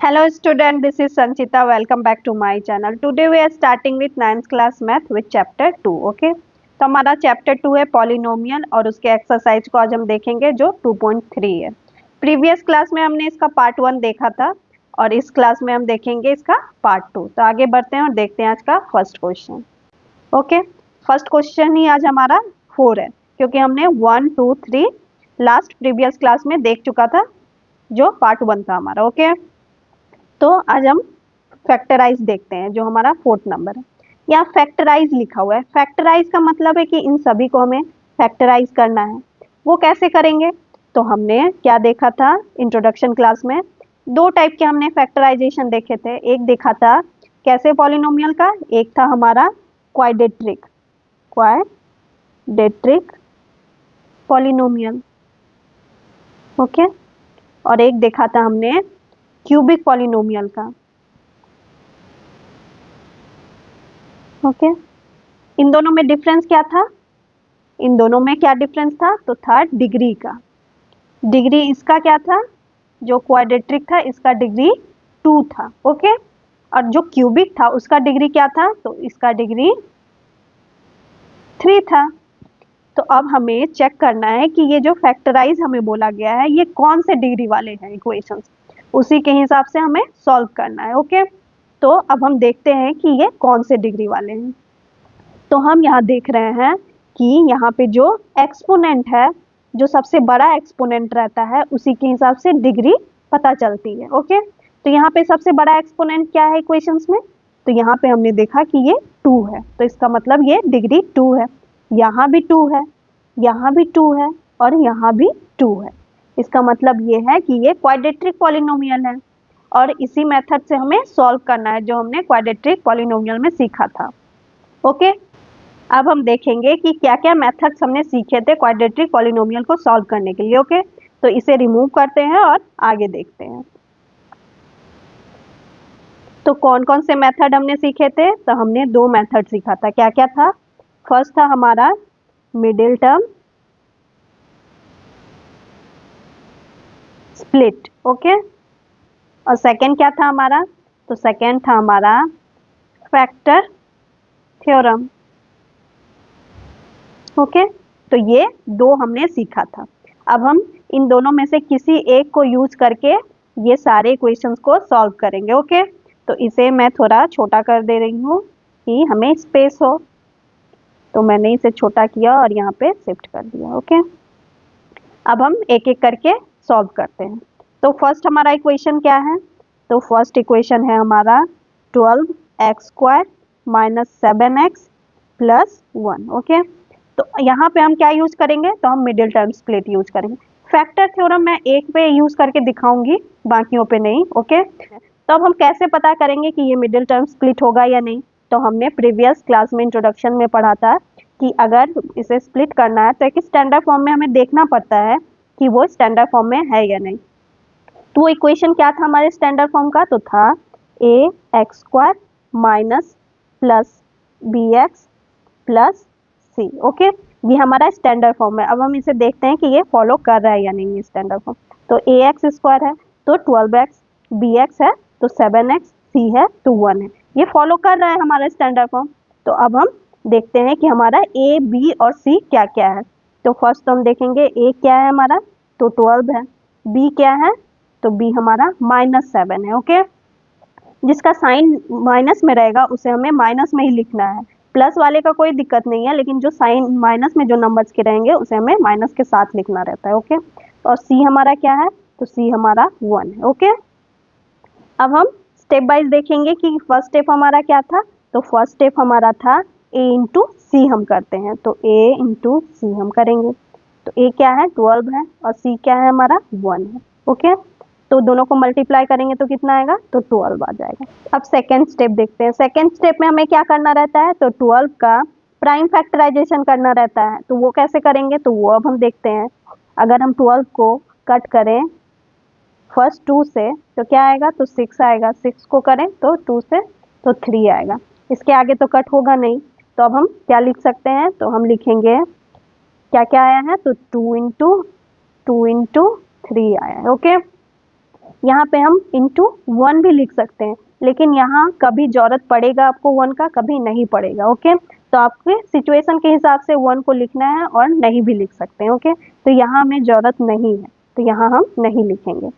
Hello student, this is Sanchita. Welcome back to my channel. Today we are starting with 9th class math with chapter 2. Okay? तो हमारा chapter 2 है polynomial और उसके exercise को आज हम देखेंगे जो 2.3 है। प्रीवियस क्लास में हमने इसका पार्ट 1 देखा था और इस क्लास में हम देखेंगे इसका पार्ट 2। तो आगे बढ़ते हैं और देखते हैं आज का first question. Okay, first question ही आज हमारा 4 है क्योंकि हमने 1, 2, 3 लास्ट प्रीवियस क्लास में देख चुका था जो पार्ट 1 था हमारा। ओके, तो आज हम फैक्टराइज देखते हैं जो हमारा 4th नंबर है। यहाँ फैक्टराइज लिखा हुआ है। फैक्टराइज का मतलब है कि इन सभी को हमें फैक्टराइज करना है। वो कैसे करेंगे? तो हमने क्या देखा था इंट्रोडक्शन क्लास में? दो टाइप के हमने फैक्टराइजेशन देखे थे। एक देखा था कैसे पॉलिनोमियल का, एक था हमारा क्वाड्रेटिक पॉलिनोमियल। ओके, और एक देखा था हमने क्यूबिक पॉलिनोमियल का। ओके, इन दोनों में डिफरेंस क्या था? इन दोनों में क्या डिफरेंस था? तो था डिग्री का। डिग्री इसका क्या था? जो क्वाड्रेटिक था इसका डिग्री 2 था। ओके, और जो क्यूबिक था उसका डिग्री क्या था? तो इसका डिग्री 3 था। तो अब हमें चेक करना है कि ये जो फैक्टराइज हमें बोला गया है ये कौन से डिग्री वाले हैं इक्वेशंस, उसी के हिसाब से हमें सॉल्व करना है। ओके, तो अब हम देखते हैं कि ये कौन से डिग्री वाले हैं। तो हम यहाँ देख रहे हैं कि यहाँ पे जो एक्सपोनेंट है, जो सबसे बड़ा एक्सपोनेंट रहता है उसी के हिसाब से डिग्री पता चलती है। ओके, तो यहाँ पे सबसे बड़ा एक्सपोनेंट क्या है इक्वेशंस में? तो यहाँ पे हमने देखा कि ये 2 है, तो इसका मतलब ये डिग्री 2 है। यहाँ भी 2 है, यहाँ भी 2 है और यहाँ भी 2 है। इसका मतलब ये है कि ये क्वाड्रेटिक पॉलिनोमियल है और इसी मेथड से हमें सॉल्व करना है जो हमने क्वाड्रेटिक पॉलिनोमियल में सीखा था। ओके, अब हम देखेंगे कि क्या क्या मेथड्स हमने सीखे थे क्वाड्रेटिक पॉलिनोमियल को सॉल्व करने के लिए। ओके, तो इसे रिमूव करते हैं और आगे देखते हैं। तो कौन कौन से मेथड हमने सीखे थे? तो हमने 2 मेथड सीखा था। क्या क्या था? फर्स्ट था हमारा मिडिल टर्म स्प्लिट। ओके, और सेकंड क्या था हमारा? तो सेकंड था हमारा फैक्टर थ्योरम। ओके, तो ये 2 हमने सीखा था। अब हम इन दोनों में से किसी एक को यूज करके ये सारे क्वेश्चंस को सॉल्व करेंगे। ओके, तो इसे मैं थोड़ा छोटा कर दे रही हूँ कि हमें स्पेस हो, तो मैंने इसे छोटा किया और यहाँ पे शिफ्ट कर दिया। ओके, अब हम एक एक करके सॉल्व करते हैं। तो फर्स्ट हमारा इक्वेशन क्या है? तो फर्स्ट इक्वेशन है हमारा 12x² - 7x + 1। ओके, तो यहाँ पे हम क्या यूज करेंगे? तो हम मिडिल टर्म स्प्लिट यूज करेंगे। फैक्टर थ्योरम मैं एक पे यूज करके दिखाऊंगी, बाकियों पे नहीं। ओके, तो अब हम कैसे पता करेंगे कि ये मिडिल टर्म स्प्लिट होगा या नहीं? तो हमने प्रीवियस क्लास में इंट्रोडक्शन में पढ़ा था कि अगर इसे स्प्लिट करना है तो एक स्टैंडर्ड फॉर्म में हमें देखना पड़ता है कि वो स्टैंडर्ड फॉर्म में है या नहीं। तो वो इक्वेशन क्या था हमारे स्टैंडर्ड फॉर्म का? तो था ax² - +bx + c। ओके, ये हमारा स्टैंडर्ड फॉर्म है। अब हम इसे देखते हैं कि ये फॉलो कर रहा है या नहीं ये स्टैंडर्ड फॉर्म। तो ax² है तो 12x, bx है तो 7x, c है तो 1 है। ये फॉलो कर रहा है हमारा स्टैंडर्ड फॉर्म। तो अब हम देखते हैं कि हमारा a, b और c क्या क्या है। तो फर्स्ट तो हम देखेंगे a क्या है हमारा? तो 12 है। b क्या है? तो b हमारा -7 है। ओके, जिसका साइन माइनस में रहेगा उसे हमें माइनस में ही लिखना है। प्लस वाले का कोई दिक्कत नहीं है, लेकिन जो साइन माइनस में जो नंबर्स के रहेंगे उसे हमें माइनस के साथ लिखना रहता है। ओके, और सी हमारा क्या है? तो सी हमारा 1 है। ओके, अब हम स्टेप वाइज देखेंगे कि फर्स्ट स्टेप हमारा क्या था। तो फर्स्ट स्टेप हमारा था a इंटू सी हम करते हैं, तो a इंटू सी हम करेंगे। तो a क्या है? 12 है और c क्या है हमारा? 1 है। ओके, तो दोनों को मल्टीप्लाई करेंगे तो कितना आएगा? तो 12 आ जाएगा। अब सेकेंड स्टेप देखते हैं। सेकेंड स्टेप में हमें क्या करना रहता है? तो 12 का प्राइम फैक्टराइजेशन करना रहता है। तो वो कैसे करेंगे? तो वो अब हम देखते हैं। अगर हम 12 को कट करें फर्स्ट 2 से तो क्या आएगा? तो 6 आएगा। 6 को करें तो 2 से तो 3 आएगा। इसके आगे तो कट होगा नहीं, तो अब हम क्या लिख सकते हैं? तो हम लिखेंगे क्या क्या आया है? तो 2 इंटू 3 आया है। ओके, यहाँ पे हम इंटू 1 भी लिख सकते हैं, लेकिन यहाँ कभी जरूरत पड़ेगा आपको 1 का, कभी नहीं पड़ेगा। ओके, तो आपके सिचुएशन के हिसाब से 1 को लिखना है और नहीं भी लिख सकते हैं। ओके, तो यहाँ हमें ज़रूरत नहीं है, तो यहाँ हम नहीं लिखेंगे,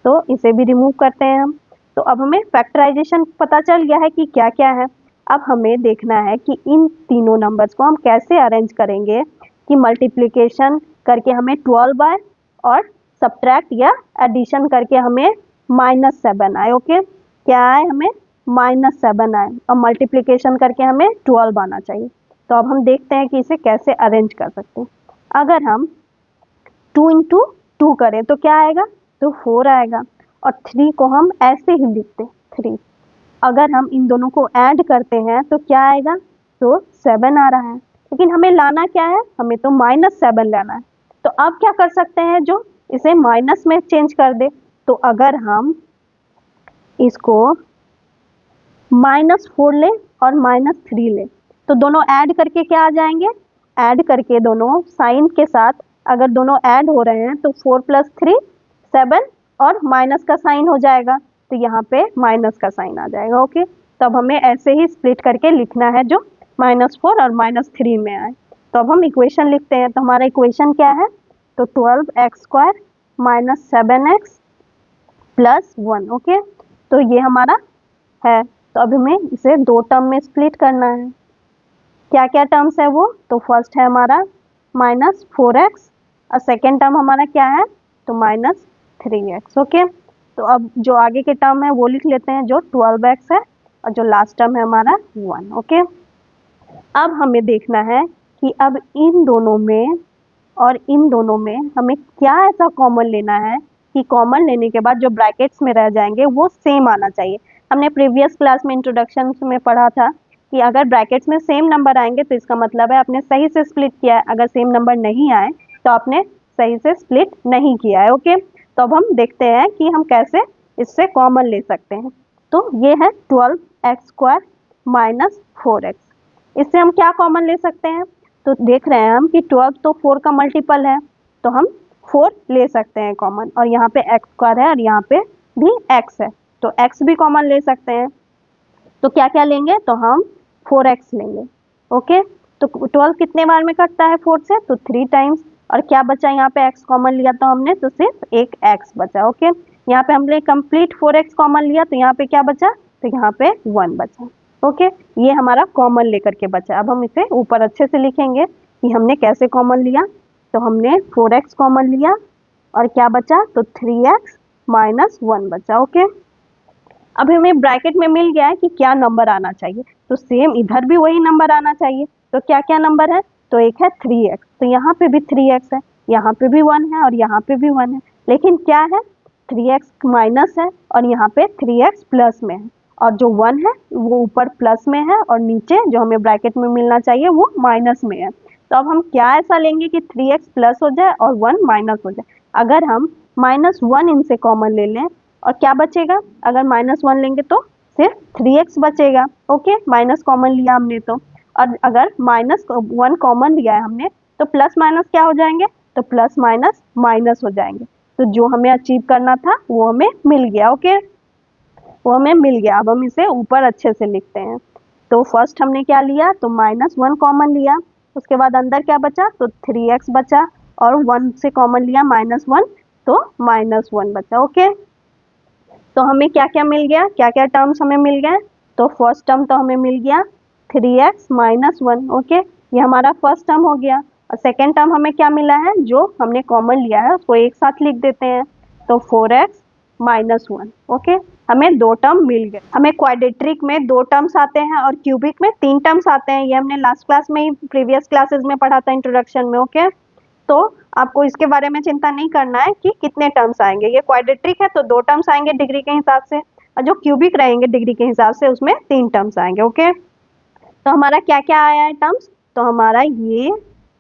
तो इसे भी रिमूव करते हैं हम। तो अब हमें फैक्टराइजेशन पता चल गया है कि क्या क्या है। अब हमें देखना है कि इन तीनों नंबर्स को हम कैसे अरेंज करेंगे कि मल्टीप्लिकेशन करके हमें 12 आए और सब्ट्रैक्ट या एडिशन करके हमें -7 आए। ओके, क्या आए हमें -7 आए और मल्टीप्लिकेशन करके हमें 12 आना चाहिए। तो अब हम देखते हैं कि इसे कैसे अरेंज कर सकते हैं। अगर हम 2 इंटू 2 करें तो क्या आएगा, तो 4 आएगा, और 3 को हम ऐसे ही लिखते हैं 3। अगर हम इन दोनों को ऐड करते हैं तो क्या आएगा, तो 7 आ रहा है, लेकिन हमें लाना क्या है, हमें तो -7 लाना है। तो अब क्या कर सकते हैं, जो इसे माइनस में चेंज कर दे। तो अगर हम इसको -4 ले और -3 ले तो दोनों ऐड करके क्या आ जाएंगे, ऐड करके दोनों साइन के साथ अगर दोनों ऐड हो रहे हैं तो 4 + 3 7 और माइनस का साइन हो जाएगा, तो यहाँ पे माइनस का साइन आ जाएगा। ओके, तब हमें ऐसे ही स्प्लिट करके लिखना है जो -4 और -3 में आए। तो अब हम इक्वेशन लिखते हैं। तो हमारा इक्वेशन क्या है, तो 12x² - 7x + 1। ओके, तो ये हमारा है। तो अब हमें इसे 2 टर्म में स्प्लिट करना है। क्या क्या टर्म्स है वो, तो फर्स्ट है हमारा -4x और सेकेंड टर्म हमारा क्या है, तो -3x। ओके, तो अब जो आगे के टर्म है वो लिख लेते हैं, जो 12x है और जो लास्ट टर्म है हमारा 1। ओके, अब हमें देखना है कि अब इन दोनों में और इन दोनों में हमें क्या ऐसा कॉमन लेना है कि कॉमन लेने के बाद जो ब्रैकेट्स में रह जाएंगे वो सेम आना चाहिए। हमने प्रीवियस क्लास में इंट्रोडक्शन में पढ़ा था कि अगर ब्रैकेट्स में सेम नंबर आएंगे तो इसका मतलब है आपने सही से स्प्लिट किया है, अगर सेम नंबर नहीं आए तो आपने सही से स्प्लिट नहीं किया है। ओके, तो अब हम देखते हैं कि हम कैसे इससे कॉमन ले सकते हैं। तो ये है 12x² - 4x। इससे हम क्या कॉमन ले सकते हैं, तो देख रहे हैं हम कि 12 तो 4 का मल्टीपल है, तो हम 4 ले सकते हैं कॉमन, और यहाँ पे x² है और यहाँ पे भी x है, तो x भी कॉमन ले सकते हैं। तो क्या क्या लेंगे, तो हम 4x लेंगे। ओके, तो 12 कितने बार में कटता है 4 से, तो 3 टाइम्स, और क्या बचा यहाँ पे x कॉमन लिया तो हमने, तो सिर्फ एक x बचा। ओके, यहाँ पे हमने कंप्लीट 4x कॉमन लिया तो यहाँ पे क्या बचा, तो यहाँ पे 1 बचा। ओके, ये हमारा कॉमन लेकर के बचा। अब हम इसे ऊपर अच्छे से लिखेंगे कि हमने कैसे कॉमन लिया। तो हमने 4x कॉमन लिया और क्या बचा, तो 3x - 1 बचा। ओके, अब हमें ब्रैकेट में मिल गया है कि क्या नंबर आना चाहिए, तो सेम इधर भी वही नंबर आना चाहिए। तो क्या क्या नंबर है, तो एक है 3x, तो यहाँ पे भी 3x है, यहाँ पे भी 1 है और यहाँ पे भी 1 है, लेकिन क्या है, 3x माइनस है और यहाँ पे 3x प्लस में है, और जो 1 है वो ऊपर प्लस में है और नीचे जो हमें ब्रैकेट में मिलना चाहिए वो माइनस में है। तो अब हम क्या ऐसा लेंगे कि 3x प्लस हो जाए और 1 माइनस हो जाए। अगर हम -1 इनसे कॉमन ले लें और क्या बचेगा, अगर -1 लेंगे तो सिर्फ 3x बचेगा। ओके, माइनस कॉमन लिया हमने तो, और अगर -1 कॉमन लिया है हमने तो प्लस माइनस क्या हो जाएंगे, तो प्लस माइनस माइनस हो जाएंगे। तो जो हमें अचीव करना था वो हमें मिल गया। ओके, वो हमें मिल गया। अब हम इसे ऊपर अच्छे से लिखते हैं। तो फर्स्ट हमने क्या लिया, तो -1 कॉमन लिया, उसके बाद अंदर क्या बचा, तो 3x बचा, और 1 से कॉमन लिया -1 तो -1 बचा। ओके, तो हमें क्या क्या मिल गया, क्या क्या टर्म्स हमें मिल गए, तो फर्स्ट टर्म तो हमें मिल गया 3x - 1। ओके, ये हमारा फर्स्ट टर्म हो गया, और सेकेंड टर्म हमें क्या मिला है, जो हमने कॉमन लिया है उसको एक साथ लिख देते हैं, तो 4x - 1। ओके, हमें 2 टर्म मिल गए। हमें क्वाड्रेटिक में 2 टर्म्स आते हैं और क्यूबिक में 3 टर्म्स आते हैं, ये हमने लास्ट क्लास में ही प्रीवियस क्लासेस में पढ़ा था इंट्रोडक्शन में। ओके, तो आपको इसके बारे में चिंता नहीं करना है कि कितने टर्म्स आएंगे। ये क्वाड्रेटिक है तो 2 टर्म्स आएंगे डिग्री के हिसाब से, और जो क्यूबिक रहेंगे डिग्री के हिसाब से उसमें 3 टर्म्स आएंगे। ओके, तो हमारा क्या क्या आया है टर्म्स, तो हमारा ये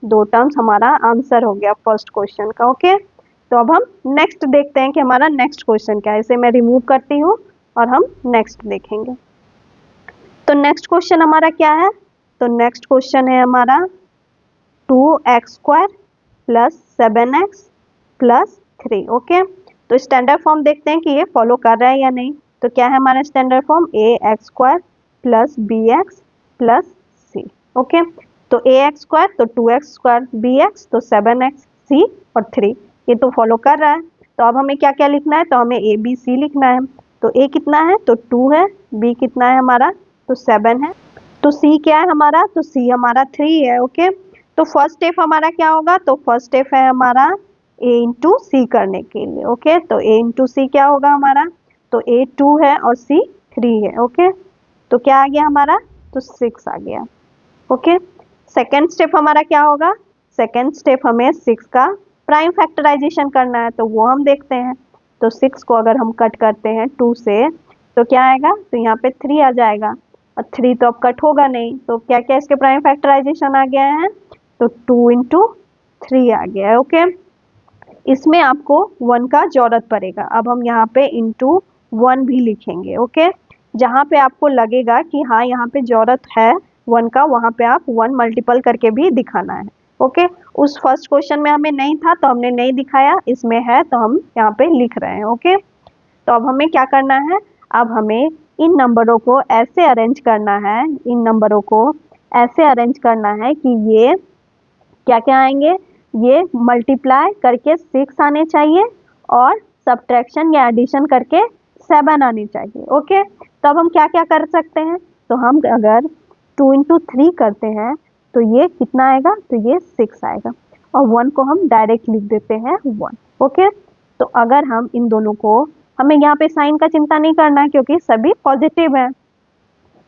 2 टर्म्स हमारा आंसर हो गया फर्स्ट क्वेश्चन का। ओके, तो अब हम नेक्स्ट देखते हैं कि हमारा नेक्स्ट क्वेश्चन क्या है। इसे मैं रिमूव करती हूँ और हम नेक्स्ट देखेंगे। तो नेक्स्ट क्वेश्चन हमारा क्या है, तो नेक्स्ट क्वेश्चन है हमारा 2x² + 7x + 3। ओके, तो स्टैंडर्ड फॉर्म देखते हैं कि ये फॉलो कर रहा है या नहीं। तो क्या है हमारा standard form, a x square plus b x plus c. Okay, तो ए एक्स स्क्वायर तो 2x स्क्वायर, बी एक्स तो 7x, सी और 3, ये तो फॉलो कर रहा है। तो अब हमें क्या क्या लिखना है, तो हमें ए बी सी लिखना है। तो ए कितना है, तो 2 है, बी कितना है हमारा, तो 7 है, तो सी क्या है हमारा, तो सी हमारा 3 है। ओके, तो फर्स्ट स्टेप हमारा क्या होगा, तो फर्स्ट स्टेप है हमारा ए इंटू सी करने के लिए। ओके, तो ए इंटू सी क्या होगा हमारा, तो ए 2 है और सी 3 है। ओके, तो क्या आ गया हमारा, तो 6 आ गया। ओके, सेकेंड स्टेप हमारा क्या होगा, सेकेंड स्टेप हमें 6 का प्राइम फैक्टराइजेशन करना है, तो वो हम देखते हैं। तो 6 को अगर हम कट करते हैं 2 से, तो क्या आएगा, तो यहाँ पे 3 आ जाएगा, और 3 तो अब कट होगा नहीं, तो क्या क्या इसके प्राइम फैक्टराइजेशन आ गया है, तो 2 इंटू 3 आ गया है। ओके, इसमें आपको 1 का जरूरत पड़ेगा। अब हम यहाँ पे इंटू 1 भी लिखेंगे। ओके, जहाँ पे आपको लगेगा कि हाँ यहाँ पे जरूरत है 1 का, वहाँ पे आप 1 मल्टीपल करके भी दिखाना है। ओके, उस फर्स्ट क्वेश्चन में हमें नहीं था तो हमने नहीं दिखाया, इसमें है तो हम यहाँ पे लिख रहे हैं। ओके, तो अब हमें क्या करना है, अब हमें इन नंबरों को ऐसे अरेंज करना है, इन नंबरों को ऐसे अरेंज करना है कि ये क्या क्या आएंगे, ये मल्टीप्लाई करके 6 आने चाहिए और सब्ट्रैक्शन या एडिशन करके 7 आने चाहिए। ओके, तो अब हम क्या क्या कर सकते हैं, तो हम अगर 2 इंटू 3 करते हैं तो ये कितना आएगा, तो ये 6 आएगा, और 1 को हम डायरेक्ट लिख देते हैं 1। ओके, तो अगर हम इन दोनों को, हमें यहाँ पे साइन का चिंता नहीं करना है क्योंकि सभी पॉजिटिव है।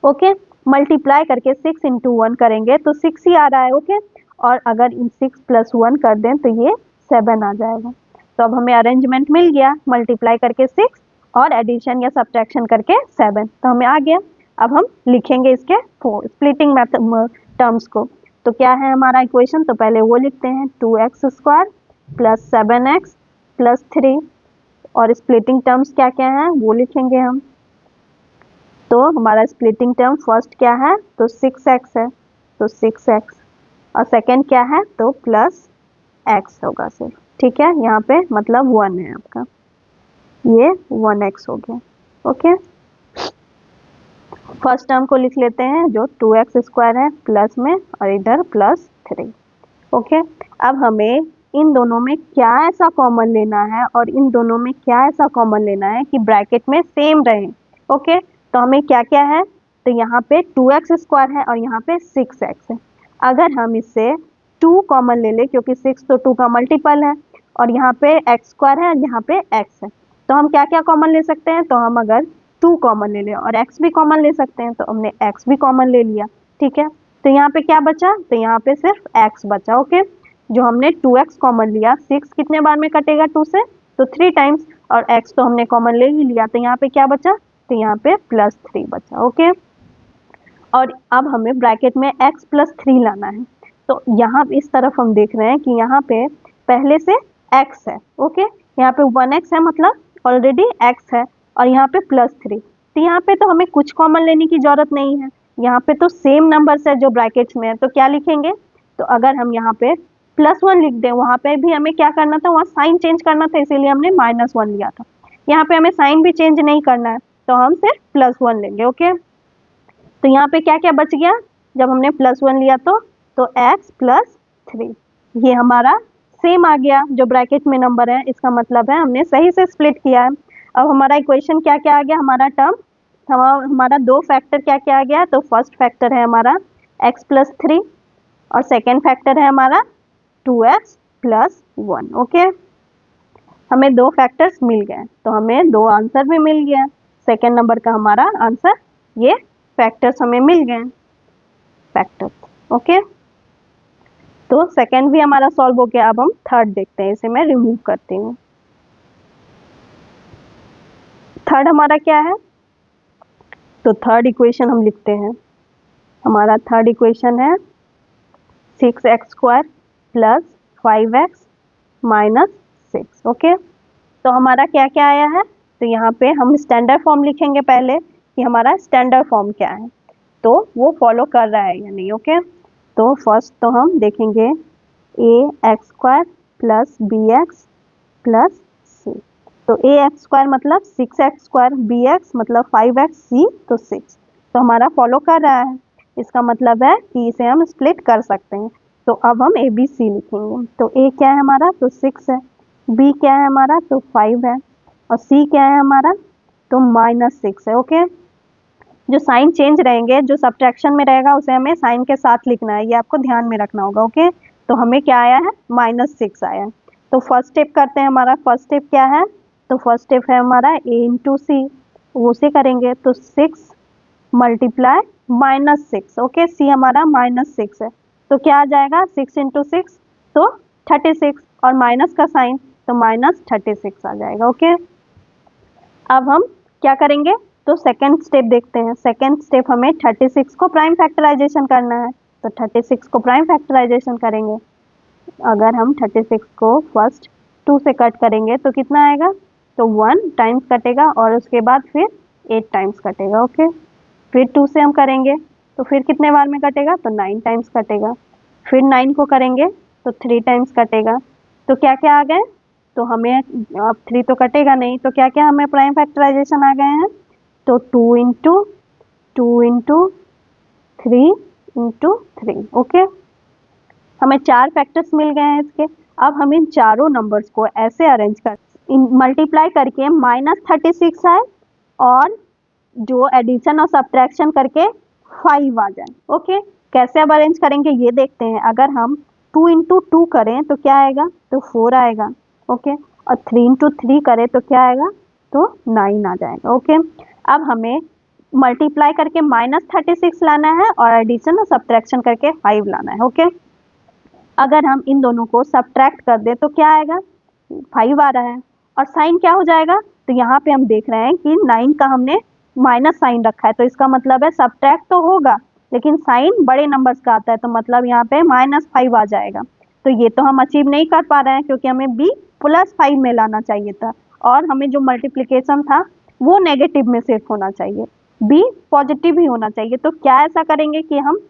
ओके, मल्टीप्लाई करके 6 इंटू 1 करेंगे तो 6 ही आ रहा है। ओके, और अगर इन 6 प्लस 1 कर दें तो ये 7 आ जाएगा। तो अब हमें अरेंजमेंट मिल गया, मल्टीप्लाई करके 6 और एडिशन या सब्ट्रैक्शन करके 7, तो हमें आ गया। अब हम लिखेंगे इसके स्प्लिटिंग मेथड टर्म्स को। तो क्या है हमारा इक्वेशन, तो पहले वो लिखते हैं, 2x square plus 7x plus 3, और स्प्लिटिंग टर्म्स क्या क्या है वो लिखेंगे हम। तो हमारा स्प्लिटिंग टर्म फर्स्ट क्या है, तो 6x है, तो 6x, और सेकेंड क्या है, तो प्लस x होगा सिर्फ। ठीक है, यहाँ पे मतलब 1 है आपका, ये 1x हो गया। ओके, फर्स्ट टर्म को लिख लेते हैं जो 2x स्क्वायर है प्लस में, और इधर प्लस 3। ओके, अब हमें इन दोनों में क्या ऐसा कॉमन लेना है और इन दोनों में क्या ऐसा कॉमन लेना है कि ब्रैकेट में सेम रहे। ओके, तो हमें क्या क्या है, तो यहाँ पे 2x स्क्वायर है और यहाँ पे 6x है। अगर हम इससे 2 कॉमन ले ले, क्योंकि 6 तो 2 का मल्टीपल है, और यहाँ पे x स्क्वायर है और यहाँ पे x है, तो हम क्या क्या कॉमन ले सकते हैं, तो हम अगर 2 कॉमन ले लें और x भी कॉमन ले सकते हैं, तो हमने x भी कॉमन ले लिया। ठीक है, तो यहाँ पे क्या बचा, तो यहाँ पे सिर्फ x बचा। ओके, जो हमने 2x कॉमन लिया, 6 कितने बार में कटेगा 2 से, तो 3 टाइम्स, और x तो हमने कॉमन ले ही लिया, तो यहाँ पे क्या बचा, तो यहाँ पे प्लस 3 बचा। ओके, और अब हमें ब्रैकेट में x प्लस 3 लाना है। तो यहाँ इस तरफ हम देख रहे हैं कि यहाँ पे पहले से x है। ओके, यहाँ पे 1x है, मतलब ऑलरेडी x है, और यहाँ पे प्लस 3, तो यहाँ पे तो हमें कुछ कॉमन लेने की जरूरत नहीं है, यहाँ पे तो सेम नंबर्स है जो ब्रैकेट्स में है, तो क्या लिखेंगे, तो अगर हम यहाँ पे +1 लिख दें, वहाँ पे भी हमें क्या करना था, वहाँ साइन चेंज करना था, इसीलिए हमने -1 लिया था। यहाँ पे हमें साइन भी चेंज नहीं करना है, तो हम सिर्फ +1 लेंगे। ओके, तो यहाँ पे क्या क्या बच गया, जब हमने +1 लिया तो x प्लस 3, ये हमारा सेम आ गया जो ब्रैकेट में नंबर है, इसका मतलब है हमने सही से स्प्लिट किया है। अब हमारा इक्वेशन क्या क्या आ गया, हमारा टर्म, हमारा 2 फैक्टर क्या क्या आ गया, तो फर्स्ट फैक्टर है हमारा x प्लस 3, और सेकेंड फैक्टर है हमारा 2x प्लस 1। ओके, हमें 2 फैक्टर्स मिल गए, तो हमें 2 आंसर भी मिल गया। सेकेंड नंबर का हमारा आंसर, ये फैक्टर्स हमें मिल गए, फैक्टर्स। ओके, तो सेकेंड भी हमारा सॉल्व हो गया। अब हम थर्ड देखते हैं, इसे मैं रिमूव करती हूँ। थर्ड हमारा क्या है, तो थर्ड इक्वेशन हम लिखते हैं, हमारा थर्ड इक्वेशन है 6x square plus 5x minus 6। Okay, तो हमारा क्या क्या आया है, तो यहाँ पे हम स्टैंडर्ड फॉर्म लिखेंगे पहले कि हमारा स्टैंडर्ड फॉर्म क्या है, तो वो फॉलो कर रहा है या नहीं। ओके, तो फर्स्ट तो हम देखेंगे a x square plus b x plus c, तो ए एक्स स्क्वायर मतलब 6x², बी एक्स मतलब 5x, सी तो 6। तो हमारा फॉलो कर रहा है, इसका मतलब है कि इसे हम स्प्लिट कर सकते हैं। तो अब हम ए बी सी लिखेंगे। तो ए क्या है हमारा, तो 6 है, बी क्या है हमारा, तो 5 है, और सी क्या है हमारा, तो -6 है। ओके, जो साइन चेंज रहेंगे, जो सब्ट्रैक्शन में रहेगा उसे हमें साइन के साथ लिखना है, ये आपको ध्यान में रखना होगा। ओके, तो हमें क्या आया है, -6 आया है। तो फर्स्ट स्टेप करते हैं, हमारा फर्स्ट स्टेप क्या है, तो फर्स्ट स्टेप है हमारा ए इंटू सी, उसे करेंगे तो 6 मल्टीप्लाई -6। ओके, सी हमारा -6 है, तो क्या आ जाएगा, 6 इंटू 6 तो 36, और माइनस का साइन तो -36 आ जाएगा। ओके, अब हम क्या करेंगे, तो सेकेंड स्टेप देखते हैं। सेकेंड स्टेप हमें 36 को प्राइम फैक्टराइजेशन करना है, तो 36 को प्राइम फैक्टराइजेशन करेंगे। अगर हम 36 को फर्स्ट 2 से कट करेंगे तो कितना आएगा, तो 1 टाइम्स कटेगा, और उसके बाद फिर 8 टाइम्स कटेगा। ओके, फिर 2 से हम करेंगे तो फिर कितने बार में कटेगा, तो 9 टाइम्स कटेगा। फिर 9 को करेंगे तो 3 टाइम्स कटेगा। तो क्या क्या आ गए, तो हमें अब 3 तो कटेगा नहीं, तो क्या क्या हमें प्राइम फैक्टराइजेशन आ गए हैं, तो 2 इंटू 2 इंटू 3 इंटू 3। ओके, हमें 4 फैक्टर्स मिल गए हैं इसके। अब हम इन चारों नंबर्स को ऐसे अरेंज कर, इन मल्टीप्लाई करके -36 आए, और जो एडिशन और सब्ट्रैक्शन करके 5 आ जाए। ओके, कैसे अब अरेंज करेंगे ये देखते हैं। अगर हम 2 इंटू 2 करें तो क्या आएगा, तो 4 आएगा। ओके, और 3 इंटू 3 करें तो क्या आएगा, तो 9 आ जाएगा। ओके, अब हमें मल्टीप्लाई करके -36 लाना है, और एडिशन और सब्ट्रैक्शन करके 5 लाना है। ओके, अगर हम इन दोनों को सब्ट्रैक्ट कर दें तो क्या आएगा, 5 आ रहा है, और साइन क्या हो जाएगा, तो यहाँ पे हम देख रहे हैं कि 9 का हमने माइनस साइन रखा है, तो इसका मतलब है सब्ट्रैक्ट तो होगा लेकिन साइन बड़े नंबर्स का आता है, तो मतलब यहाँ पे -5 आ जाएगा। तो ये तो हम अचीव नहीं कर पा रहे हैं, क्योंकि हमें बी +5 में लाना चाहिए था, और हमें जो मल्टीप्लिकेशन था वो नेगेटिव में सिर्फ होना चाहिए, बी पॉजिटिव ही होना चाहिए। तो क्या ऐसा करेंगे कि हम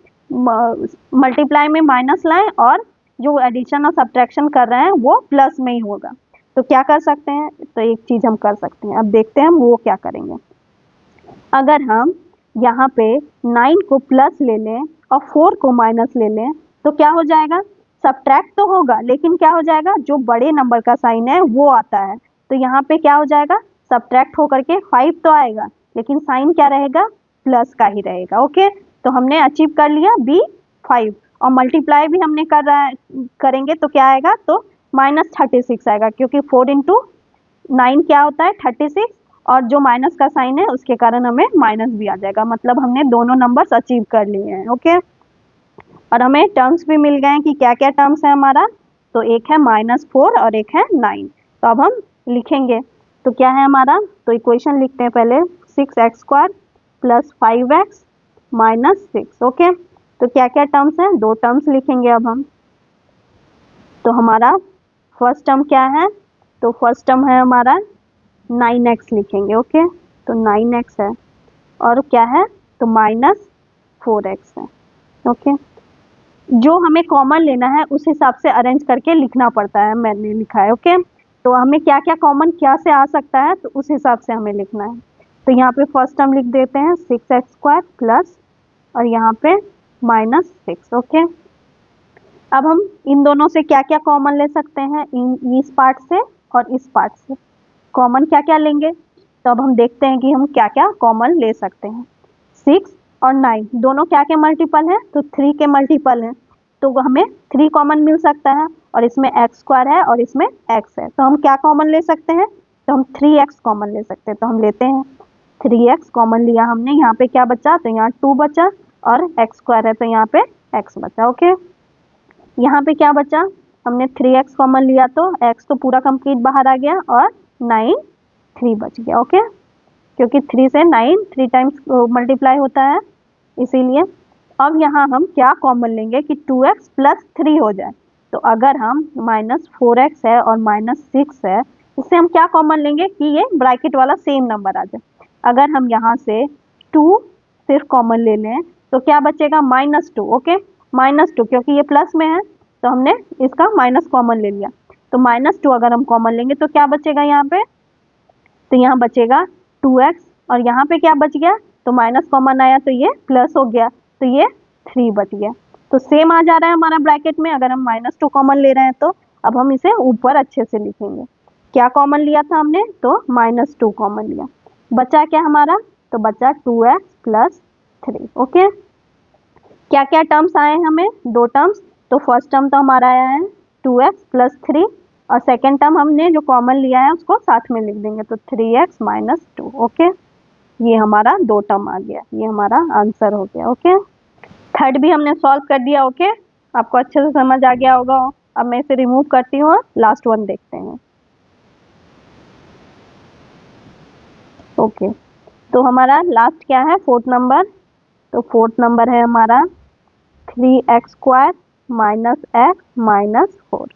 मल्टीप्लाई में माइनस लाएं, और जो एडिशन और सब्ट्रैक्शन कर रहे हैं वो प्लस में ही होगा। तो क्या कर सकते हैं, तो एक चीज़ हम कर सकते हैं, अब देखते हैं हम वो क्या करेंगे। अगर हम यहाँ पे 9 को प्लस ले लें और 4 को माइनस ले लें तो क्या हो जाएगा, सब्ट्रैक्ट तो होगा लेकिन क्या हो जाएगा, जो बड़े नंबर का साइन है वो आता है। तो यहाँ पे क्या हो जाएगा, सब्ट्रैक्ट होकर के 5 तो आएगा लेकिन साइन क्या रहेगा, प्लस का ही रहेगा। ओके, तो हमने अचीव कर लिया B5, और मल्टीप्लाई भी हमने करेंगे तो क्या आएगा, तो -36 आएगा, क्योंकि 4 इंटू 9 क्या होता है, 36, और जो माइनस का साइन है उसके कारण हमें माइनस भी आ जाएगा, मतलब हमने दोनों नंबर्स अचीव कर लिए हैं। ओके, और हमें टर्म्स भी मिल गए हैं कि क्या क्या टर्म्स है हमारा, तो एक है -4 और एक है 9। तो अब हम लिखेंगे, तो क्या है हमारा, तो इक्वेशन लिखते हैं पहले, 6x² + 5x - 6। ओके, तो क्या क्या टर्म्स हैं, दो टर्म्स लिखेंगे अब हम। तो हमारा फर्स्ट टर्म क्या है, तो फर्स्ट टर्म है हमारा 9x लिखेंगे। ओके, तो 9x है, और क्या है, तो -4x है। ओके, जो हमें कॉमन लेना है उस हिसाब से अरेंज करके लिखना पड़ता है, मैंने लिखा है। ओके, तो हमें क्या क्या कॉमन क्या से आ सकता है, तो उस हिसाब से हमें लिखना है। तो यहाँ पे फर्स्ट टर्म लिख देते हैं 6x² प्लस, और यहाँ पे -6। ओके, अब हम इन दोनों से क्या क्या कॉमन ले सकते हैं, इस पार्ट से और इस पार्ट से कॉमन क्या क्या लेंगे, तो अब हम देखते हैं कि हम क्या क्या कॉमन ले सकते हैं। 6 और 9 दोनों क्या के मल्टीपल हैं, तो 3 के मल्टीपल हैं, तो हमें 3 कॉमन मिल सकता है, और इसमें x² है और इसमें x है, तो हम क्या कॉमन ले सकते हैं, तो हम 3x कॉमन ले सकते हैं। तो हम लेते हैं 3x कॉमन लिया हमने, यहाँ पे क्या बचा, तो यहाँ 2 बचा, और x² है तो यहाँ पे x बचा। ओके, यहाँ पे क्या बचा, हमने 3x कॉमन लिया तो x तो पूरा कंप्लीट बाहर आ गया, और 9 3 बच गया। ओके, क्योंकि 3 से 9 3 टाइम्स मल्टीप्लाई होता है, इसीलिए। अब यहाँ हम क्या कॉमन लेंगे कि 2x + 3 हो जाए, तो अगर हम -4x है और -6 है, इससे हम क्या कॉमन लेंगे कि ये ब्रैकेट वाला सेम नंबर आ जाए। अगर हम यहाँ से 2 सिर्फ कॉमन ले लें तो क्या बचेगा, -2। ओके, -2 क्योंकि ये प्लस में है तो हमने इसका माइनस कॉमन ले लिया, तो -2 अगर हम कॉमन लेंगे तो क्या बचेगा यहाँ पे, तो यहाँ बचेगा 2x और यहाँ पे क्या बच गया, तो माइनस कॉमन आया तो ये प्लस हो गया, तो ये 3 बच गया। तो सेम आ जा रहा है हमारा ब्रैकेट में, अगर हम -2 कॉमन ले रहे हैं तो अब हम इसे ऊपर अच्छे से लिखेंगे। क्या कॉमन लिया था हमने, तो -2 कॉमन लिया। बचा क्या हमारा, तो बचा 2x प्लस 3। ओके, क्या क्या टर्म्स आए हमें, 2 टर्म्स। तो फर्स्ट टर्म तो हमारा आया है 2x प्लस 3 और सेकेंड टर्म हमने जो कॉमन लिया है उसको साथ में लिख देंगे, तो 3x माइनस 2। ओके, ये हमारा 2 टर्म आ गया, ये हमारा आंसर हो गया। ओके, थर्ड भी हमने सॉल्व कर दिया। ओके, आपको अच्छे से समझ आ गया होगा। अब मैं इसे रिमूव करती हूँ और लास्ट वन देखते हैं। ओके, तो हमारा लास्ट क्या है, फोर्थ नंबर। तो फोर्थ नंबर है हमारा 3x² minus x minus 4।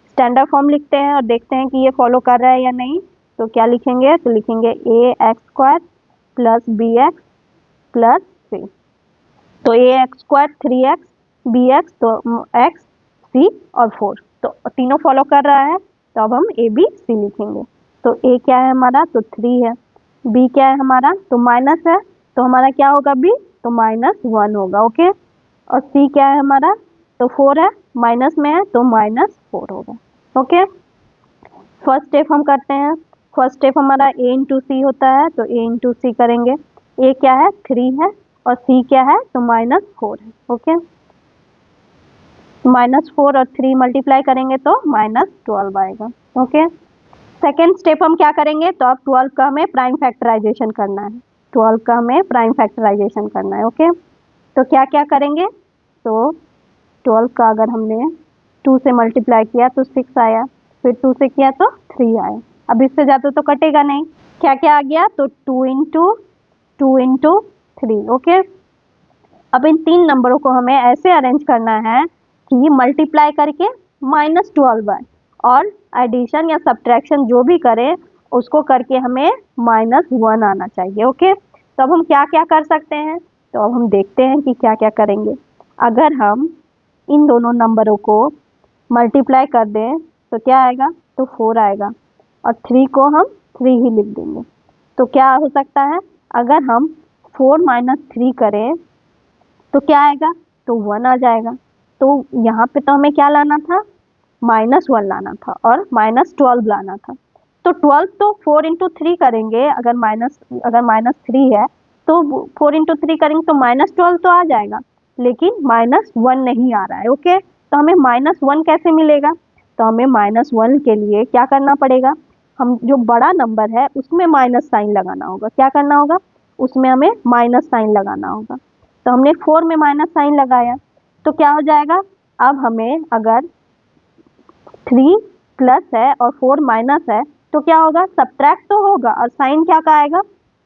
Standard form लिखते हैं और देखते हैं कि ये फॉलो कर रहा है या नहीं। तो क्या लिखेंगे, तो लिखेंगे ax² plus bx plus c। तो ax² 3x, bx तो x, c और 4, तो तीनों फॉलो कर रहा है। तो अब हम a b c लिखेंगे। तो a क्या है हमारा, तो 3 है। b क्या है हमारा, तो माइनस है, तो हमारा क्या होगा b, तो -1 होगा। ओके, और c क्या है हमारा, तो 4 है, माइनस में है तो -4 होगा। ओके, फर्स्ट स्टेप हम करते हैं। फर्स्ट स्टेप हमारा a इंटू सी होता है, तो a इंटू सी करेंगे। a क्या है, 3 है और c क्या है, तो -4 है। ओके, -4 और 3 मल्टीप्लाई करेंगे तो -12 आएगा। ओके, सेकेंड स्टेप हम क्या करेंगे, तो अब 12 का हमें प्राइम फैक्टराइजेशन करना है। 12 का हमें प्राइम फैक्टराइजेशन करना है। ओके, तो क्या क्या करेंगे, तो 12 का अगर हमने 2 से मल्टीप्लाई किया तो 6 आया, फिर 2 से किया तो 3 आया। अब इससे ज़्यादा तो कटेगा नहीं। क्या क्या आ गया, तो 2 इंटू 3। ओके, अब इन 3 नंबरों को हमें ऐसे अरेंज करना है कि मल्टीप्लाई करके -12 आए और एडिशन या सब्ट्रैक्शन जो भी करें उसको करके हमें -1 आना चाहिए। ओके, तो अब हम क्या क्या कर सकते हैं, तो अब हम देखते हैं कि क्या क्या करेंगे। अगर हम इन दोनों नंबरों को मल्टीप्लाई कर दें तो क्या आएगा, तो 4 आएगा और 3 को हम 3 ही लिख देंगे। तो क्या हो सकता है, अगर हम 4 माइनस 3 करें तो क्या आएगा, तो 1 आ जाएगा। तो यहाँ पे तो हमें क्या लाना था, -1 लाना था और -12 लाना था। तो 12 तो 4 इंटू 3 करेंगे, अगर -3 है तो 4 इंटू 3 करेंगे तो -12 तो आ जाएगा, लेकिन -1 नहीं आ रहा है। ओके, तो हमें -1 कैसे मिलेगा, तो हमें -1 के लिए क्या करना पड़ेगा, हम जो बड़ा नंबर है उसमें माइनस साइन लगाना होगा। क्या करना होगा, उसमें हमें माइनस साइन लगाना होगा। तो हमने 4 में माइनस साइन लगाया तो क्या हो जाएगा, अब हमें अगर 3 प्लस है और 4 माइनस है तो क्या होगा, सब्ट्रैक्ट तो होगा और साइन क्या का आएगा,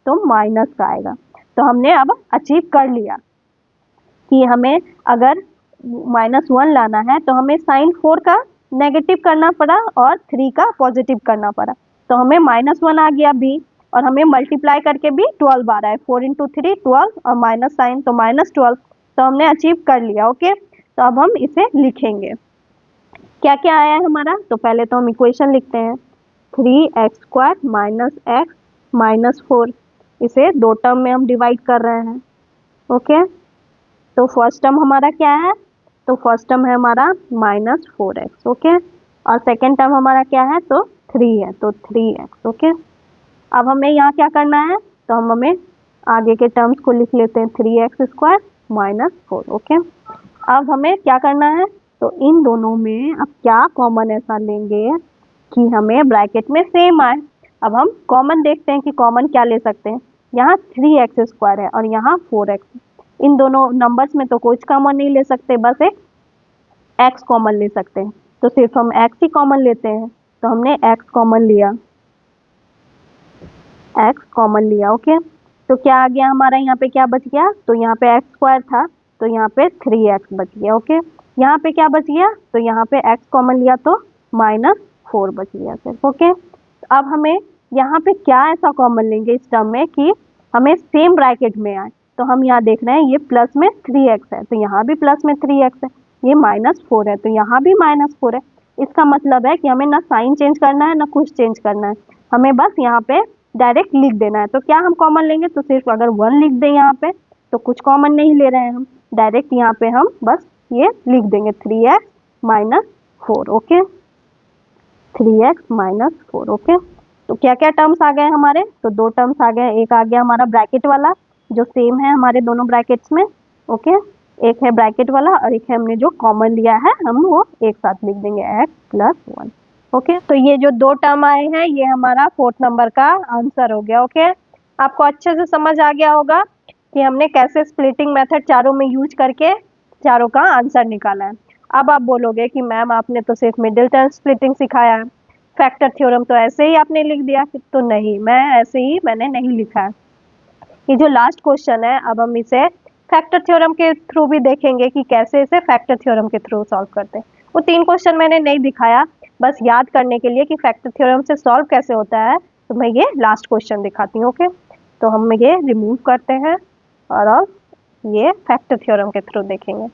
तो माइनस का आएगा। तो हमने अब अचीव कर लिया कि हमें अगर -1 लाना है तो हमें साइन 4 का नेगेटिव करना पड़ा और 3 का पॉजिटिव करना पड़ा। तो हमें -1 आ गया b और हमें मल्टीप्लाई करके भी 12 आ रहा है। 4 इंटू 3 12 और माइनस साइन तो -12, तो हमने अचीव कर लिया। ओके, तो अब हम इसे लिखेंगे। क्या क्या आया है हमारा, तो पहले तो हम इक्वेशन लिखते हैं 3x² माइनस एक्स माइनस 4। इसे 2 टर्म में हम डिवाइड कर रहे हैं। ओके, तो फर्स्ट टर्म हमारा क्या है, तो फर्स्ट टर्म है हमारा -4x। ओके, और सेकेंड टर्म हमारा क्या है, तो 3 है, तो 3x। ओके, अब हमें यहाँ क्या करना है, तो हम हमें आगे के टर्म्स को लिख लेते हैं 3x² माइनस 4। ओके, अब हमें क्या करना है, तो इन दोनों में अब क्या कॉमन ऐसा लेंगे कि हमें ब्रैकेट में सेम आए। अब हम कॉमन देखते हैं कि कॉमन क्या ले सकते हैं। यहाँ 3x² है और यहाँ 4x। इन दोनों नंबर्स में तो कुछ कॉमन नहीं ले सकते, बस एक x कॉमन ले सकते हैं। तो सिर्फ हम x ही कॉमन लेते हैं, तो हमने x कॉमन लिया, x कॉमन लिया। ओके, तो क्या आ गया हमारा, यहाँ पे क्या बच गया, तो यहाँ पे x² था तो यहाँ पे 3x बच गया। ओके, यहाँ पे क्या बच गया, तो यहाँ पे x कॉमन लिया तो -4 बच गया सिर्फ। ओके, अब हमें यहाँ पे क्या ऐसा कॉमन लेंगे इस टर्म में कि हमें सेम ब्रैकेट में आए। तो हम यहाँ देख रहे हैं ये प्लस में 3x है तो यहाँ भी प्लस में 3x है, ये -4 है तो यहाँ भी -4 है। इसका मतलब है कि हमें ना साइन चेंज करना है ना कुछ चेंज करना है, हमें बस यहाँ पे डायरेक्ट लिख देना है। तो क्या हम कॉमन लेंगे, तो सिर्फ अगर 1 लिख दें यहाँ पे, तो कुछ कॉमन नहीं ले रहे हैं हम, डायरेक्ट यहाँ पे हम बस ये लिख देंगे 3x minus 4। Okay, 3x minus 4। Okay, तो क्या क्या टर्म्स आ गए हमारे, तो 2 टर्म्स आ गए। एक आ गया हमारा ब्रैकेट वाला जो सेम है हमारे दोनों ब्रैकेट्स में। ओके, एक है ब्रैकेट वाला और एक है हमने जो कॉमन लिया है हम वो एक साथ लिख देंगे x प्लस 1। ओके, तो ये जो 2 टर्म आए हैं ये हमारा 4th नंबर का आंसर हो गया। ओके, आपको अच्छे से समझ आ गया होगा कि हमने कैसे स्प्लिटिंग मेथड चारों में यूज करके चारों का आंसर निकाला है। अब आप बोलोगे कि मैम आपने तो सिर्फ मिडिल टर्म स्प्लिटिंग सिखाया है, फैक्टर थ्योरम तो ऐसे ही आपने लिख दिया। तो नहीं, मैंने नहीं लिखा है। ये जो लास्ट क्वेश्चन है अब हम इसे फैक्टर थ्योरम के थ्रू भी देखेंगे कि कैसे इसे फैक्टर थ्योरम के थ्रू सॉल्व करते हैं। वो 3 क्वेश्चन मैंने नहीं दिखाया, बस याद करने के लिए कि फैक्टर थ्योरम से सॉल्व कैसे होता है, तो मैं ये लास्ट क्वेश्चन दिखाती हूँ। ओके, तो हम ये रिमूव करते हैं और अब ये फैक्टर थ्योरम के थ्रू देखेंगे।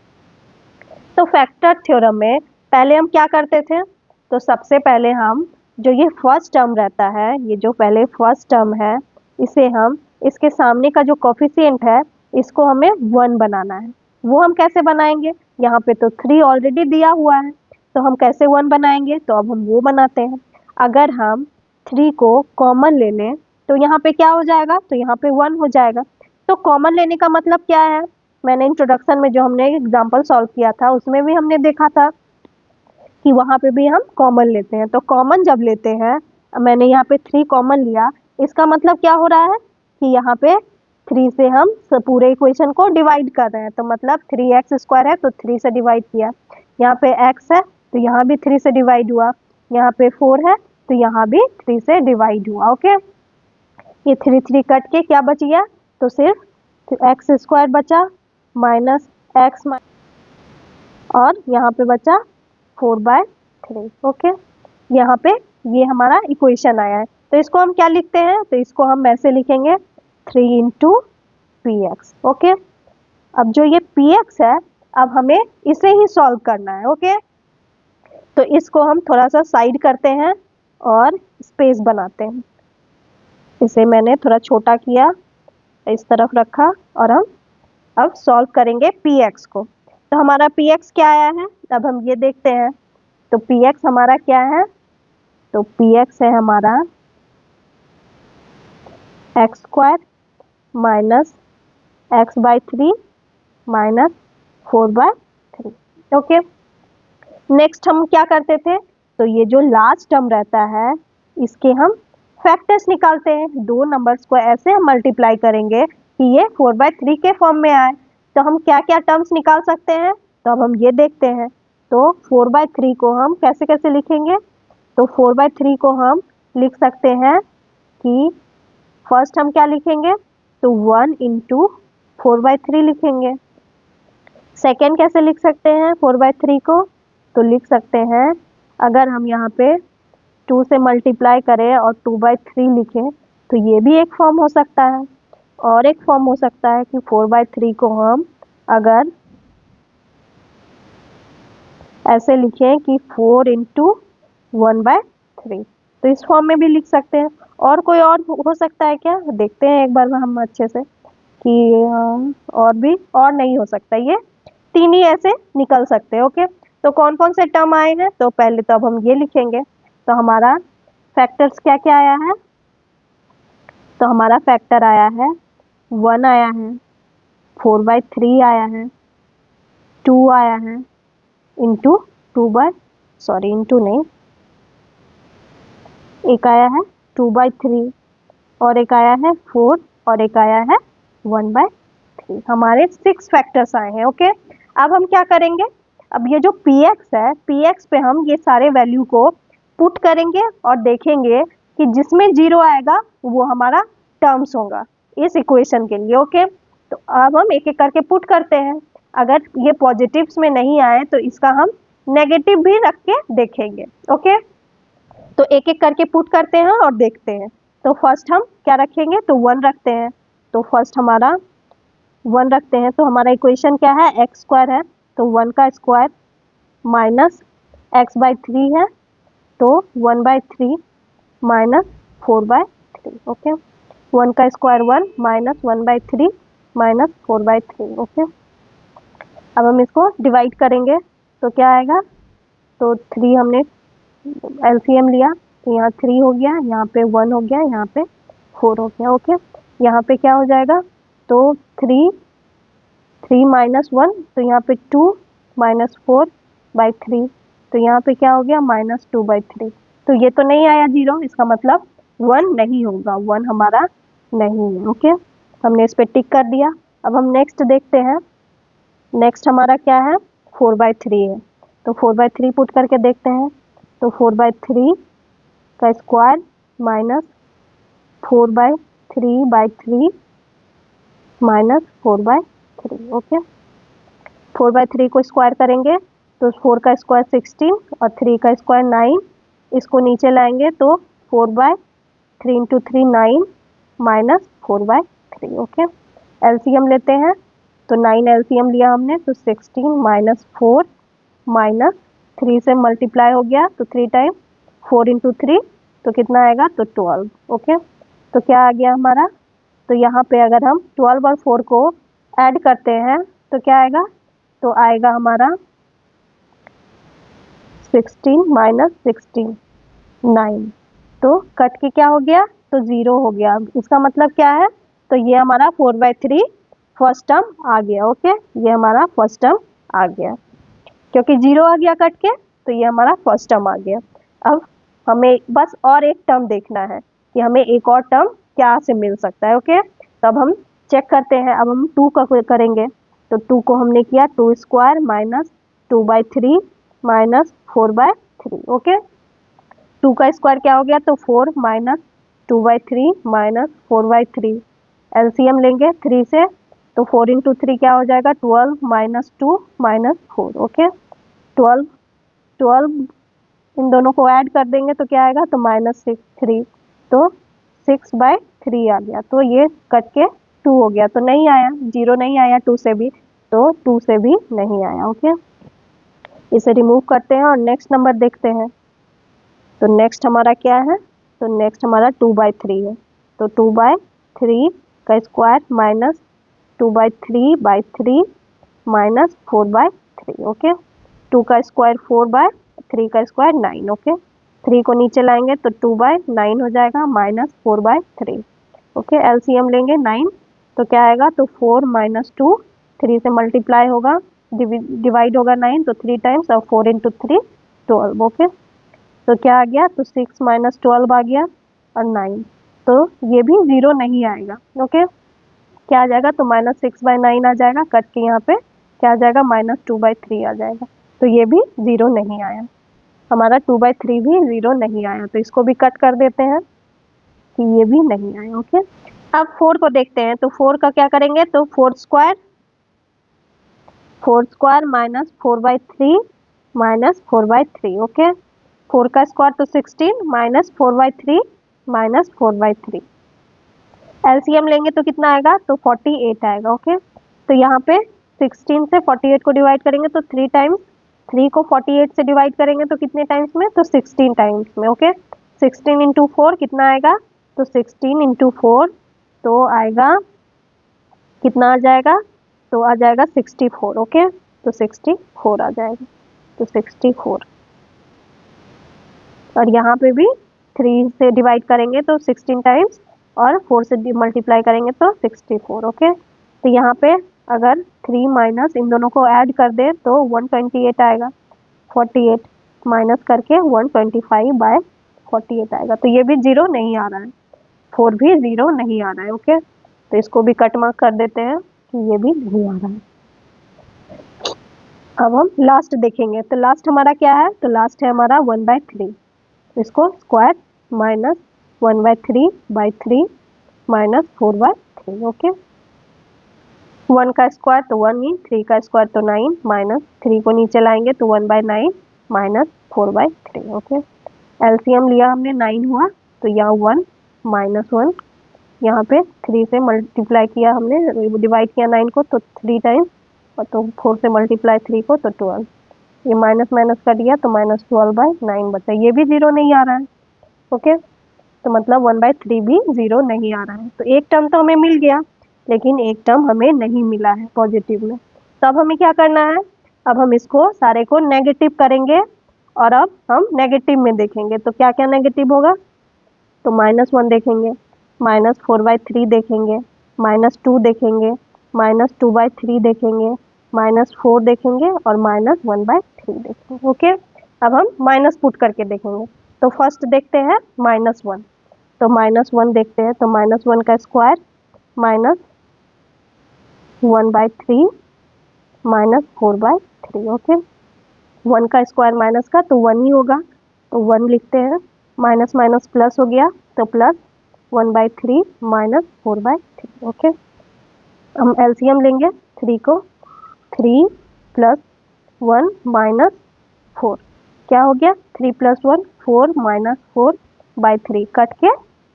तो फैक्टर थ्योरम में पहले हम क्या करते थे, तो सबसे पहले हम जो ये फर्स्ट टर्म रहता है, ये जो पहले फर्स्ट टर्म है, इसे हम इसके सामने का जो कोफिशिएंट है इसको हमें 1 बनाना है। वो हम कैसे बनाएंगे, यहाँ पे तो 3 ऑलरेडी दिया हुआ है, तो हम कैसे 1 बनाएंगे, तो अब हम वो बनाते हैं। अगर हम 3 को कॉमन ले लें तो यहाँ पे क्या हो जाएगा, तो यहाँ पे 1 हो जाएगा। तो कॉमन लेने का मतलब क्या है, मैंने इंट्रोडक्शन में जो हमने एग्जाम्पल सॉल्व किया था उसमें भी हमने देखा था कि वहाँ पे भी हम कॉमन लेते हैं। तो कॉमन जब लेते हैं, मैंने यहाँ पे 3 कॉमन लिया, इसका मतलब क्या हो रहा है कि यहाँ पे 3 से हम पूरे इक्वेशन को डिवाइड कर रहे हैं। तो मतलब 3x² है तो 3 से डिवाइड किया, यहाँ पे x है तो यहाँ भी 3 से डिवाइड हुआ, यहाँ पे 4 है तो यहाँ भी 3 से डिवाइड हुआ। ओके, ये 3 कट के क्या बच गया, तो सिर्फ x² बचा माइनस x और यहाँ पे बचा 4/3। ओके, यहाँ पे ये हमारा इक्वेशन आया है। तो इसको हम क्या लिखते हैं, तो इसको हम ऐसे लिखेंगे 3 इंटू px। ओके, अब जो ये px है अब हमें इसे ही सॉल्व करना है। ओके, तो इसको हम थोड़ा सा साइड करते हैं और स्पेस बनाते हैं। इसे मैंने थोड़ा छोटा किया, इस तरफ रखा और हम अब सॉल्व करेंगे px को। तो हमारा px क्या आया है, अब हम ये देखते हैं। तो px हमारा क्या है, तो px है हमारा x² minus x/3 minus 4/3। Okay, next हम क्या करते थे, तो ये जो लास्ट टर्म रहता है इसके हम फैक्टर्स निकालते हैं। 2 नंबर्स को ऐसे हम मल्टीप्लाई करेंगे कि ये 4/3 के फॉर्म में आए। तो हम क्या क्या टर्म्स निकाल सकते हैं, तो अब हम ये देखते हैं। तो 4/3 को हम कैसे कैसे लिखेंगे, तो 4/3 को हम लिख सकते हैं कि फर्स्ट हम क्या लिखेंगे, तो 1 इंटू 4/3 लिखेंगे। सेकेंड कैसे लिख सकते हैं 4/3 को, तो लिख सकते हैं अगर हम यहाँ पे 2 से मल्टीप्लाई करें और 2/3 लिखें तो ये भी एक फॉर्म हो सकता है। और एक फॉर्म हो सकता है कि 4/3 को हम अगर ऐसे लिखें कि 4 इंटू 1/3, तो इस फॉर्म में भी लिख सकते हैं। और कोई और हो सकता है क्या, देखते हैं एक बार हम अच्छे से कि और भी और नहीं हो सकता, ये 3 ही ऐसे निकल सकते हैं। ओके, तो कौन कौन से टर्म आए हैं, तो पहले तो अब हम ये लिखेंगे। तो हमारा फैक्टर्स क्या क्या आया है, तो हमारा फैक्टर आया है 1 आया है, 4/3 आया है, 2 आया है इंटू इंटू नहीं, एक आया है 2/3 और एक आया है 4 और एक आया है 1/3। हमारे 6 फैक्टर्स आए हैं। ओके, अब हम क्या करेंगे, अब ये जो px है, px पे हम ये सारे वैल्यू को पुट करेंगे और देखेंगे कि जिसमें 0 आएगा वो हमारा टर्म्स होगा इस इक्वेशन के लिए। ओके, तो अब हम एक एक करके पुट करते हैं। अगर ये पॉजिटिव्स में नहीं आए तो इसका हम नेगेटिव भी रख के देखेंगे। ओके, तो एक एक करके पुट करते हैं और देखते हैं। तो फर्स्ट हम क्या रखेंगे, तो 1 रखते हैं। तो फर्स्ट हमारा 1 रखते हैं, तो हमारा इक्वेशन क्या है, x² है तो 1 का स्क्वायर माइनस x/3 है तो 1/3 माइनस 4/3। 3। ओके, 1 का स्क्वायर 1 माइनस 1/3 माइनस 4/3। ओके, अब हम इसको डिवाइड करेंगे तो क्या आएगा, तो 3 हमने एलसीएम लिया तो यहाँ 3 हो गया, यहाँ पे 1 हो गया, यहाँ पे 4 हो गया। ओके, यहाँ पे क्या हो जाएगा, तो 3 माइनस 1, तो यहाँ पे 2 माइनस 4/3, तो यहाँ पे क्या हो गया, -2/3। तो ये तो नहीं आया 0, इसका मतलब 1 नहीं होगा, 1 हमारा नहीं है। ओके, हमने इस पे टिक कर दिया। अब हम नेक्स्ट देखते हैं, नेक्स्ट हमारा क्या है, 4/3 है, तो 4/3 पुट करके देखते हैं, तो 4/3 का स्क्वायर माइनस 4/3/3 माइनस 4/3। ओके, 4/3 को स्क्वायर करेंगे तो 4 का स्क्वायर 16 और 3 का स्क्वायर 9, इसको नीचे लाएंगे तो 4/3 इंटू 3 9 माइनस 4/3। ओके, एलसीएम लेते हैं तो 9 एलसीएम लिया हमने, तो 16 माइनस 4 माइनस 3 से मल्टीप्लाई हो गया तो 3 टाइम 4 इंटू 3, तो कितना आएगा, तो 12। ओके, तो क्या आ गया हमारा, तो यहाँ पे अगर हम 12 और 4 को ऐड करते हैं तो क्या आएगा, तो आएगा हमारा 16 माइनस 16 9, तो कट के क्या हो गया, तो 0 हो गया। इसका मतलब क्या है, तो ये हमारा 4/3 फर्स्ट टर्म आ गया। ओके, ये हमारा फर्स्ट टर्म आ गया, क्योंकि 0 आ गया कट के, तो ये हमारा फर्स्ट टर्म आ गया। अब हमें बस और एक टर्म देखना है कि हमें एक और टर्म क्या से मिल सकता है। ओके, तो अब हम चेक करते हैं, अब हम 2 का करेंगे, तो 2 को हमने किया 2 स्क्वायर माइनस 2/3 माइनस 4/3। ओके, 2 का स्क्वायर क्या हो गया, तो 4 माइनस 2/3 माइनस 4/3, एलसीएम लेंगे 3 से, तो 4 इंटू 3 क्या हो जाएगा, 12 माइनस 2 माइनस 4। ओके, 12 इन दोनों को ऐड कर देंगे तो क्या आएगा, तो -3, तो 6/3 आ गया, तो ये कट के 2 हो गया, तो नहीं आया, 0 नहीं आया 2 से भी, तो 2 से भी नहीं आया। ओके, इसे रिमूव करते हैं और नेक्स्ट नंबर देखते हैं, तो नेक्स्ट हमारा क्या है, तो नेक्स्ट हमारा 2/3 है, तो 2/3 का स्क्वायर माइनस 2/3/3 माइनस 4/3। ओके, 2 का स्क्वायर 4/3 का स्क्वायर 9। ओके, 3 को नीचे लाएंगे तो 2/9 हो जाएगा माइनस 4/3। ओके, एलसीएम लेंगे 9, तो क्या आएगा, तो 4 माइनस 2, 3 से मल्टीप्लाई होगा, डिवाइड होगा 9, तो 3 टाइम्स, और 4 इंटू 3 12। ओके, तो क्या आ गया, तो 6 माइनस 12 आ गया, और 9, तो ये भी 0 नहीं आएगा। ओके, क्या आ जाएगा, तो -6/9 आ जाएगा, कट के यहाँ पे क्या आ जाएगा, -2/3 आ जाएगा, तो ये भी 0 नहीं आया, हमारा 2/3 भी 0 नहीं आया, तो इसको भी कट कर देते हैं कि ये भी नहीं आया। ओके, अब 4 को देखते हैं, तो 4 का क्या करेंगे, तो 4 स्क्वायर माइनस 4/3 माइनस 4/3। ओके, 4 का स्क्वायर तो 16 माइनस 4/3 माइनस 4/3, एलसीएम लेंगे तो कितना आएगा, तो 48 आएगा। ओके, तो यहाँ पे 16 से 48 को डिवाइड करेंगे तो 3 टाइम्स, 3 को 48 से डिवाइड करेंगे तो कितने टाइम्स में, तो 16 टाइम्स में। ओके, 16 इंटू 4 कितना आएगा, तो 16 इंटू 4 तो आएगा, कितना आ जाएगा, तो आ जाएगा 64। ओके, तो 64 आ जाएगा, तो 64, और यहाँ पे भी 3 से डिवाइड करेंगे तो 16 टाइम्स, और 4 से मल्टीप्लाई करेंगे तो 64। ओके, तो यहाँ पे अगर 3 माइनस इन दोनों को ऐड कर दे तो 128 आएगा, 48 माइनस करके 125/48 आएगा, तो ये भी 0 नहीं आ रहा है, 4 भी 0 नहीं आ रहा है। ओके, तो इसको भी कट मार्क कर देते हैं कि ये भी नहीं आ रहा है। अब हम लास्ट देखेंगे, तो लास्ट हमारा क्या है, तो लास्ट है हमारा 1/3, इसको स्क्वायर माइनस 1/3/3 माइनस 4/3। ओके, 1 का स्क्वायर तो 1 ही, 3 का स्क्वायर तो 9, माइनस 3 को नीचे लाएंगे तो 1/9 माइनस 4/3। ओके, एलसीएम लिया हमने 9 हुआ, तो यहाँ 1 माइनस 1, यहाँ पे 3 से मल्टीप्लाई किया हमने, डिवाइड किया 9 को तो 3 टाइम्स, तो 4 से मल्टीप्लाई 3 को तो 12, ये माइनस माइनस कर दिया तो -12/9 बचा, ये भी 0 नहीं आ रहा है। ओके, तो मतलब 1/3 भी 0 नहीं आ रहा है। तो एक टर्म तो हमें मिल गया, लेकिन एक टर्म हमें नहीं मिला है पॉजिटिव में। तो अब हमें क्या करना है, अब हम इसको सारे को नेगेटिव करेंगे और अब हम नेगेटिव में देखेंगे। तो क्या क्या नेगेटिव होगा, तो -1 देखेंगे, -4/3 देखेंगे, -2 देखेंगे, -2/3 देखेंगे, -4 देखेंगे और -1/3 देखेंगे। ओके, अब हम माइनस पुट करके देखेंगे। तो फर्स्ट देखते हैं -1, तो -1 देखते हैं। तो -1 का स्क्वायर -1/3 -4/3। ओके, 1 का स्क्वायर माइनस का तो 1 ही होगा, तो 1 लिखते हैं। माइनस माइनस प्लस हो गया, तो प्लस 1/3 -4/3। ओके, हम एलसीएम लेंगे 3 को, 3 + 1 - 4, क्या हो गया 3 + 1 4 -4/3 कट के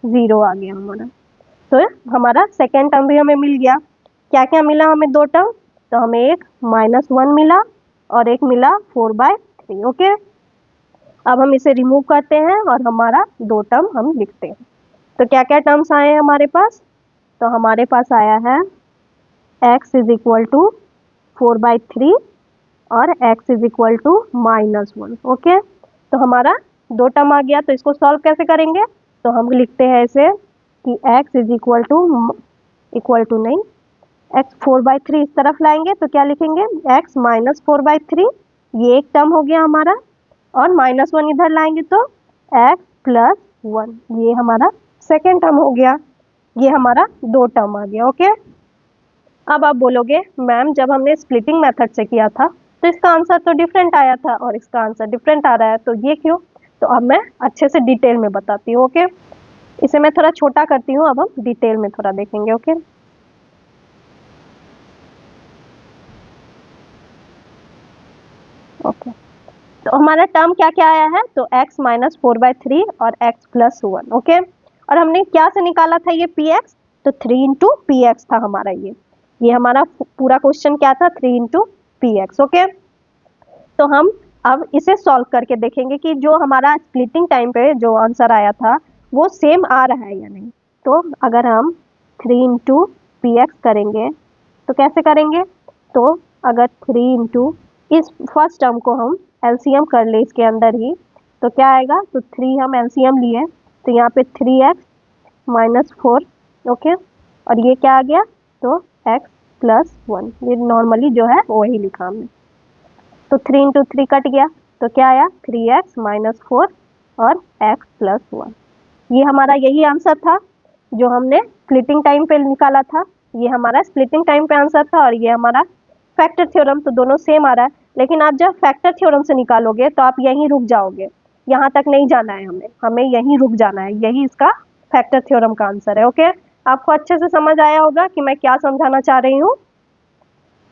0 आ गया हमारा। तो हमारा सेकेंड टर्म भी हमें मिल गया। क्या क्या मिला हमें, 2 टर्म, तो हमें एक -1 मिला और एक मिला 4/3। ओके, अब हम इसे रिमूव करते हैं और हमारा 2 टर्म हम लिखते हैं। तो क्या क्या टर्म्स आए हैं हमारे पास, तो हमारे पास आया है x = 4/3 और x = -1। ओके, तो हमारा 2 टर्म आ गया। तो इसको सॉल्व कैसे करेंगे, तो हम लिखते हैं इसे कि x इक्वल टू नहीं, x 4/3 इस तरफ लाएंगे तो क्या लिखेंगे, x - 4/3, ये एक टर्म हो गया हमारा, और -1 इधर लाएंगे तो x + 1, ये हमारा सेकेंड टर्म हो गया। ये हमारा 2 टर्म आ गया। ओके, अब आप बोलोगे मैम जब हमने स्प्लिटिंग मेथड से किया था तो इसका आंसर तो डिफरेंट आया था और इसका आंसर डिफरेंट आ रहा है, तो ये क्यों, तो अब मैं अच्छे से डिटेल में बताती हूँ। ओके, इसे मैं थोड़ा छोटा करती हूँ, अब हम डिटेल में थोड़ा देखेंगे। ओके, ओके, तो हमारा टर्म क्या क्या आया है, तो x - 4/3 और x + 1। ओके, और हमने क्या से निकाला था ये px, तो 3 × px था हमारा ये हमारा पूरा क्वेश्चन क्या था, 3 × px। ओके, तो हम अब इसे सॉल्व करके देखेंगे कि जो हमारा स्प्लिटिंग टाइम पे जो आंसर आया था वो सेम आ रहा है या नहीं। तो अगर हम 3 × px करेंगे तो कैसे करेंगे, तो अगर 3 × इस फर्स्ट टर्म को हम एलसीएम कर ले इसके अंदर ही, तो क्या आएगा, तो 3 हम एलसीएम लिए तो यहाँ पे 3x - 4। ओके, और ये क्या आ गया, तो x + 1, ये नॉर्मली जो है वही लिखा हमने। तो 3 × 3 कट गया, तो क्या आया 3x - 4 और x + 1। ये हमारा यही आंसर था जो हमने स्प्लिटिंग टाइम पे निकाला था। ये हमारा स्प्लिटिंग टाइम पे आंसर था और ये हमारा फैक्टर थ्योरम, तो दोनों सेम आ रहा है। लेकिन आप जब फैक्टर थ्योरम से निकालोगे तो आप यहीं रुक जाओगे, यहाँ तक नहीं जाना है, हमें यहीं रुक जाना है। यही इसका फैक्टर थ्योरम का आंसर है। ओके, आपको अच्छे से समझ आया होगा कि मैं क्या समझाना चाह रही हूँ,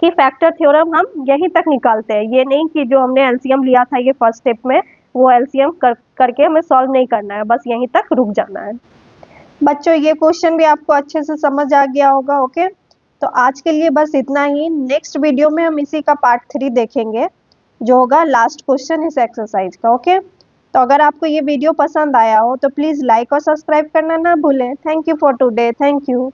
कि फैक्टर थ्योरम हम यहीं तक निकालते हैं, ये नहीं कि जो हमने एलसीएम लिया था ये फर्स्ट स्टेप में, वो एलसीएम करके हमें सॉल्व नहीं करना है, बस यहीं तक रुक जाना है। बच्चों ये क्वेश्चन भी आपको अच्छे से समझ आ गया होगा। ओके, तो आज के लिए बस इतना ही। नेक्स्ट वीडियो में हम इसी का पार्ट 3 देखेंगे जो होगा लास्ट क्वेश्चन इस एक्सरसाइज का। ओके, तो अगर आपको ये वीडियो पसंद आया हो तो प्लीज़ लाइक और सब्सक्राइब करना ना भूलें। Thank you for today, thank you.